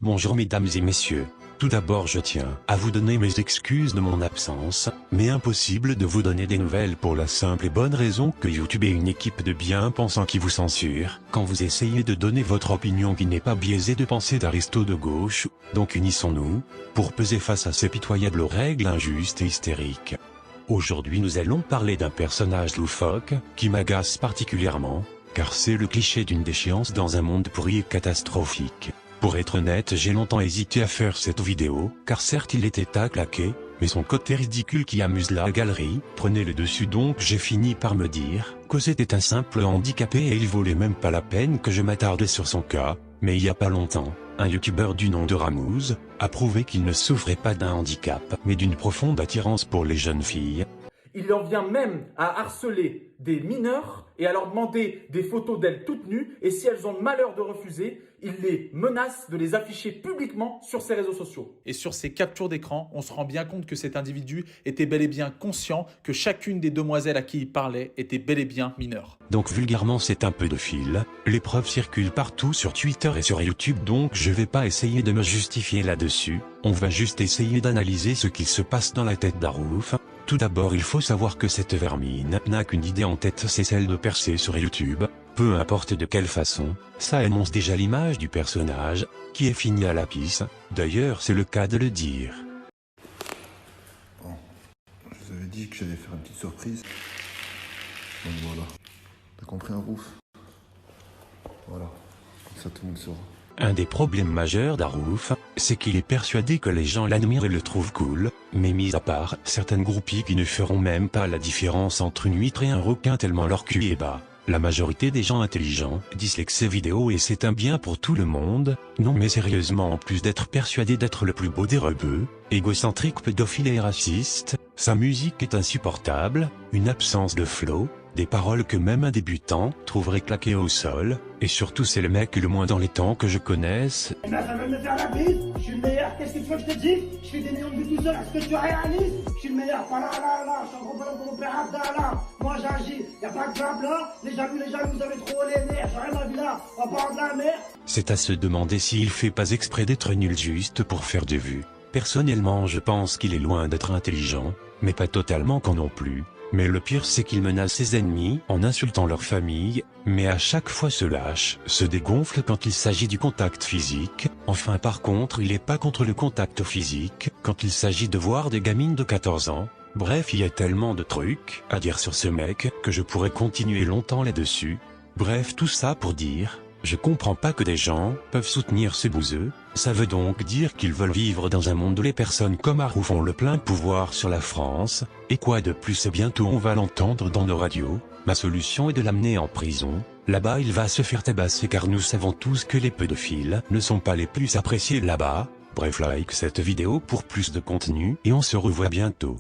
Bonjour mesdames et messieurs. Tout d'abord je tiens à vous donner mes excuses de mon absence, mais impossible de vous donner des nouvelles pour la simple et bonne raison que YouTube est une équipe de bien-pensants qui vous censure, quand vous essayez de donner votre opinion qui n'est pas biaisée de pensée d'aristo de gauche, donc unissons-nous, pour peser face à ces pitoyables règles injustes et hystériques. Aujourd'hui nous allons parler d'un personnage loufoque, qui m'agace particulièrement, car c'est le cliché d'une déchéance dans un monde pourri et catastrophique. Pour être honnête, j'ai longtemps hésité à faire cette vidéo, car certes il était à claquer, mais son côté ridicule qui amuse la galerie prenait le dessus, donc j'ai fini par me dire que c'était un simple handicapé et il valait même pas la peine que je m'attarde sur son cas. Mais il y a pas longtemps, un youtubeur du nom de Ramuz a prouvé qu'il ne souffrait pas d'un handicap, mais d'une profonde attirance pour les jeunes filles. Il en vient même à harceler des mineurs et à leur demander des photos d'elles toutes nues. Et si elles ont le malheur de refuser, il les menace de les afficher publiquement sur ses réseaux sociaux. Et sur ces captures d'écran, on se rend bien compte que cet individu était bel et bien conscient que chacune des demoiselles à qui il parlait était bel et bien mineure. Donc vulgairement c'est un pédophile, les preuves circulent partout sur Twitter et sur YouTube, donc je vais pas essayer de me justifier là-dessus, on va juste essayer d'analyser ce qu'il se passe dans la tête d'Arouf. Tout d'abord il faut savoir que cette vermine n'a qu'une idée en tête, c'est celle de percer sur YouTube. Peu importe de quelle façon, ça énonce déjà l'image du personnage, qui est fini à la pisse, d'ailleurs c'est le cas de le dire. Bon, je vous avais dit que j'allais faire une petite surprise. Donc voilà, t'as compris un ouf. Voilà, comme ça tout le monde saura. Un des problèmes majeurs d'Arouf, c'est qu'il est persuadé que les gens l'admirent et le trouvent cool, mais mis à part certaines groupies qui ne feront même pas la différence entre une huître et un requin tellement leur cul est bas. La majorité des gens intelligents disent que ces vidéos et c'est un bien pour tout le monde. Non mais sérieusement, en plus d'être persuadé d'être le plus beau des rebeux, égocentrique, pédophile et raciste, sa musique est insupportable, une absence de flow, des paroles que même un débutant trouverait claquées au sol, et surtout c'est le mec le moins dans les temps que je connaisse. Eh ben ça va me faire la bise, je suis le meilleur, qu'est-ce que tu veux que je te dise? Je fais des millions de vues tout seul, est-ce que tu réalises? Je suis le meilleur, voilà là, je suis en gros ballon pour mon père Abdallah. Moi j'agis, y'a pas que blabla, les jaloux vous avez trop les nerfs, j'ai rien à vie là, on parle de la mer. C'est à se demander s'il fait pas exprès d'être nul juste pour faire des vues. Personnellement je pense qu'il est loin d'être intelligent, mais pas totalement con non plus. Mais le pire c'est qu'il menace ses ennemis en insultant leur famille, mais à chaque fois se lâche, se dégonfle quand il s'agit du contact physique. Enfin par contre il est pas contre le contact physique, quand il s'agit de voir des gamines de 14 ans. Bref, il y a tellement de trucs à dire sur ce mec que je pourrais continuer longtemps là-dessus. Bref, tout ça pour dire, je comprends pas que des gens peuvent soutenir ce bouseux. Ça veut donc dire qu'ils veulent vivre dans un monde où les personnes comme Arouf ont le plein pouvoir sur la France. Et quoi de plus, bientôt on va l'entendre dans nos radios. Ma solution est de l'amener en prison. Là-bas il va se faire tabasser car nous savons tous que les pédophiles ne sont pas les plus appréciés là-bas. Bref, like cette vidéo pour plus de contenu et on se revoit bientôt.